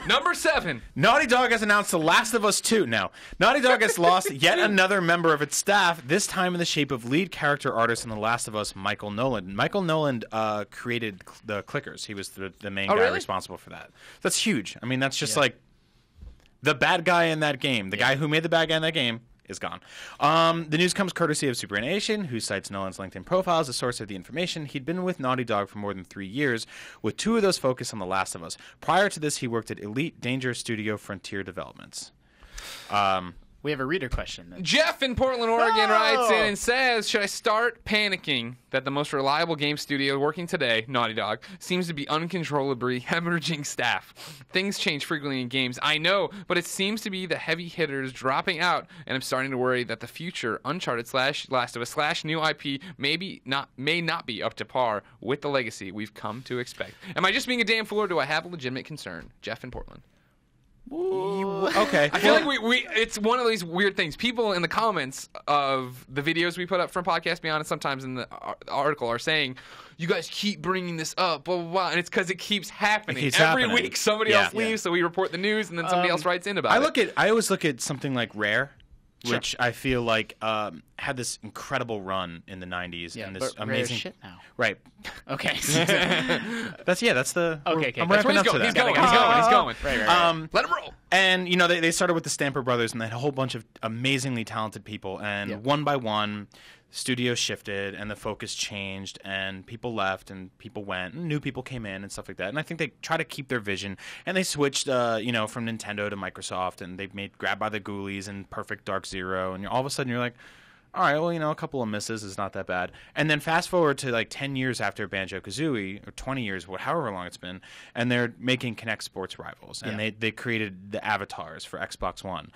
Number 7. Naughty Dog has announced The Last of Us 2. Now, Naughty Dog has lost yet another member of its staff, this time in the shape of lead character artist in The Last of Us, Michael Nolan. Michael Nolan created the clickers. He was the main guy responsible for that. That's huge. I mean, that's just like the bad guy in that game. The guy who made the bad guy in that game is gone. The news comes courtesy of SuperAnimation, who cites Nolan's LinkedIn profile as a source of the information. He'd been with Naughty Dog for more than 3 years, with 2 of those focused on The Last of Us. Prior to this, he worked at Elite Dangerous Studio Frontier Developments. We have a reader question. Jeff in Portland, Oregon writes in and says, should I start panicking that the most reliable game studio working today, Naughty Dog, seems to be uncontrollably hemorrhaging staff? Things change frequently in games, I know, but it seems to be the heavy hitters dropping out, and I'm starting to worry that the future Uncharted / Last of Us / new IP may not be up to par with the legacy we've come to expect. Am I just being a damn fool, or do I have a legitimate concern? Jeff in Portland. Okay. I feel like we it's one of these weird things. People in the comments of the videos we put up from Podcast Beyond and sometimes in the article are saying, you guys keep bringing this up, blah, blah, blah. And it's because it keeps happening. Every week somebody else leaves, so we report the news, and then somebody else writes in about it. I always look at something like Rare, which I feel like had this incredible run in the 90s. Yeah, and this but amazing shit now. Right. Okay. That's the... Okay. I'm That's where wrapping up to that. he's going. Right. Let him roll. And, they started with the Stamper Brothers, and they had a whole bunch of amazingly talented people. And one by one, studios shifted, and the focus changed, and people left, and people went, and new people came in, and stuff like that. And I think they try to keep their vision. And they switched, from Nintendo to Microsoft, and they made Grab by the Ghoulies and Perfect Dark Zero. And all of a sudden, you're like, all right, well, a couple of misses is not that bad. And then fast forward to like 10 years after Banjo-Kazooie, or 20 years, however long it's been, and they're making Kinect Sports Rivals. And they created the avatars for Xbox One.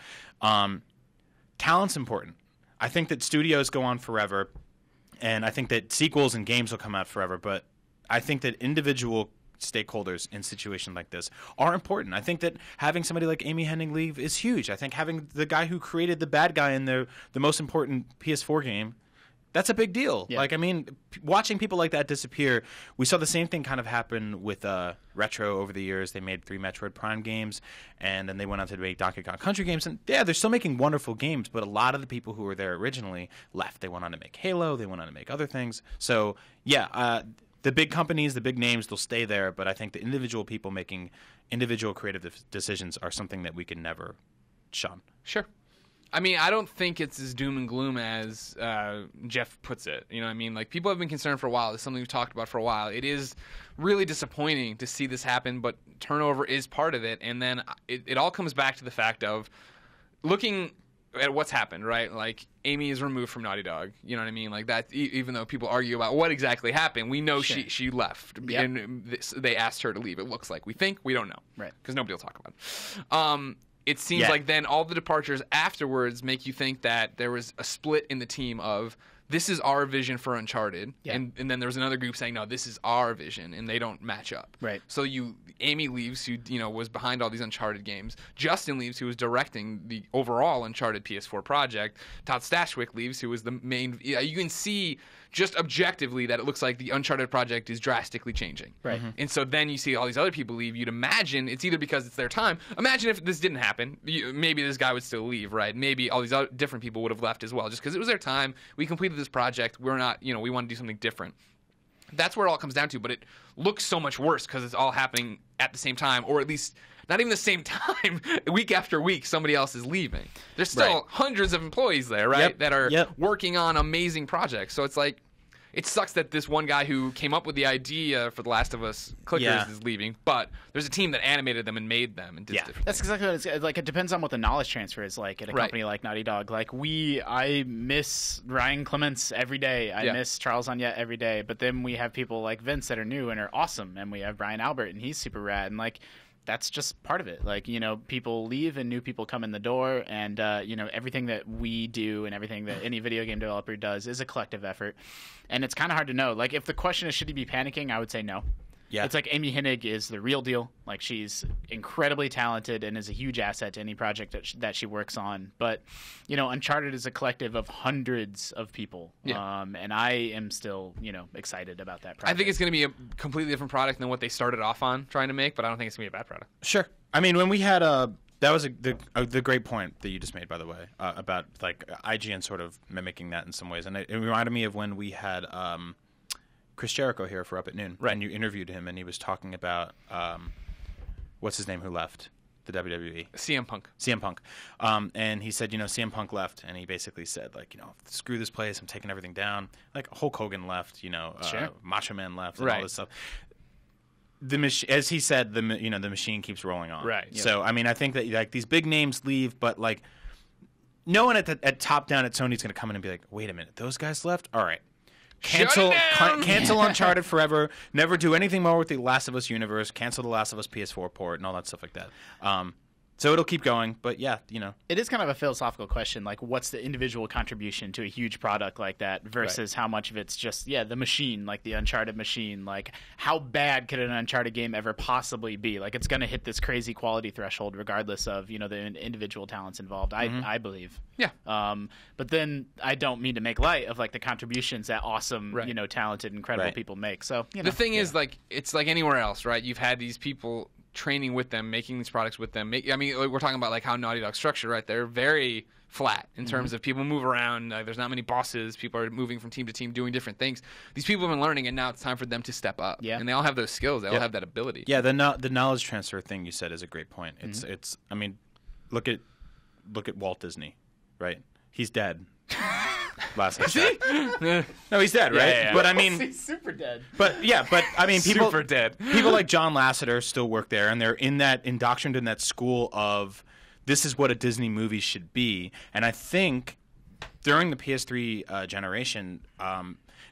Talent's important. I think that studios go on forever, and I think that sequels and games will come out forever, but I think that individual stakeholders in situations like this are important. I think that having somebody like Amy Hennig leave is huge. I think having the guy who created the bad guy in the most important PS4 game, that's a big deal. Yeah. Watching people like that disappear, we saw the same thing kind of happen with Retro over the years. They made 3 Metroid Prime games, and then they went on to make Donkey Kong Country games. And yeah, they're still making wonderful games, but a lot of the people who were there originally left. They went on to make Halo. They went on to make other things. So yeah, the big companies, the big names, they'll stay there, but I think the individual people making individual creative decisions are something that we can never shun. Sure. I mean, I don't think it's as doom and gloom as Jeff puts it. You know what I mean? Like, people have been concerned for a while. It's something we've talked about for a while. It is really disappointing to see this happen, but turnover is part of it. And then it all comes back to the fact of looking at what's happened, right? Like, Amy is removed from Naughty Dog. You know what I mean? Like, that, even though people argue about what exactly happened, we know she left. Yep. And they asked her to leave, it looks like. We think. We don't know. Right. Because nobody will talk about it. It seems like then all the departures afterwards make you think that there was a split in the team of, this is our vision for Uncharted, and then there was another group saying, no, this is our vision, and they don't match up. Right. So Amy leaves, who was behind all these Uncharted games. Justin leaves, who was directing the overall Uncharted PS4 project. Todd Stashwick leaves, who was the main. You can see just objectively that it looks like the Uncharted project is drastically changing. Right. And so then you see all these other people leave. You'd imagine it's either because it's their time. Imagine if this didn't happen. Maybe this guy would still leave, right? Maybe all these other different people would have left as well, just because it was their time. We completed this project. We're not, we want to do something different. That's where it all comes down to, but it looks so much worse because it's all happening at the same time, or at least not even the same time. Week after week, somebody else is leaving. There's still hundreds of employees there, right, that are working on amazing projects. So it's like, it sucks that this one guy who came up with the idea for The Last of Us clickers is leaving, but there's a team that animated them and made them and did different That's things. exactly what it's like. It depends on what the knowledge transfer is like at a company like Naughty Dog. Like I miss Ryan Clements every day. I miss Charles Onyett every day. But then we have people like Vince that are new and are awesome, and we have Brian Albert and he's super rad. And like, that's just part of it. Like, people leave and new people come in the door, and everything that we do and everything that any video game developer does is a collective effort. And it's kind of hard to know. Like, if the question is should he be panicking, I would say no. Yeah. It's like Amy Hennig is the real deal. Like, she's incredibly talented and is a huge asset to any project that she works on. But, Uncharted is a collective of hundreds of people. Yeah. And I am still, excited about that project. I think it's going to be a completely different product than what they started off on trying to make, but I don't think it's going to be a bad product. Sure. I mean, when we had that was the great point that you just made, by the way, about like IGN sort of mimicking that in some ways, and it reminded me of when we had Chris Jericho here for Up at Noon, right? And you interviewed him, and he was talking about what's his name who left the WWE, CM Punk. CM Punk, and he said, CM Punk left, and he basically said like, screw this place, I'm taking everything down. Like Hulk Hogan left, Sure. Macho Man left, and right. all this stuff. As he said, the machine keeps rolling on. Right. Yep. So I mean, I think that like these big names leave, but like no one at top down at Sony's going to come in and be like, wait a minute, those guys left. All right, cancel Uncharted forever. Never do anything more with the Last of Us universe. Cancel the Last of Us PS4 port and all that stuff like that. So it'll keep going, but yeah, It is kind of a philosophical question, like what's the individual contribution to a huge product like that versus how much of it's just, the machine, like the Uncharted machine. Like, how bad could an Uncharted game ever possibly be? Like, it's going to hit this crazy quality threshold regardless of, the individual talents involved, I believe. Yeah. But then I don't mean to make light of, like, the contributions that awesome, talented, incredible people make. So, The thing is, like, it's like anywhere else, right? You've had these people training with them, making these products with them. I mean, we're talking about like how Naughty Dog's structured, right? They're very flat in terms of people move around. There's not many bosses. People are moving from team to team, doing different things. These people have been learning, and now it's time for them to step up. Yeah. And they all have those skills. They all have that ability. Yeah, the knowledge transfer thing you said is a great point. It's I mean, look at Walt Disney, right? He's dead. Last I checked. No, he's dead, right? Yeah. But I mean, he's super dead. but I mean, Super dead. People like John Lasseter still work there, and they're indoctrinated in that school of this is what a Disney movie should be. And I think during the PS3 generation,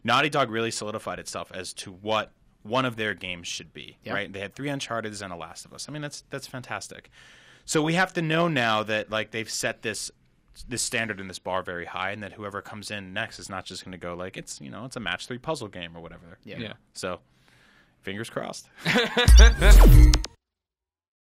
Naughty Dog really solidified itself as to what one of their games should be. Yeah. Right? They had 3 Uncharted and a Last of Us. I mean, that's fantastic. So we have to know now that like they've set this standard and this bar very high, and that whoever comes in next is not just going to go like it's a match 3 puzzle game or whatever. Yeah. So fingers crossed.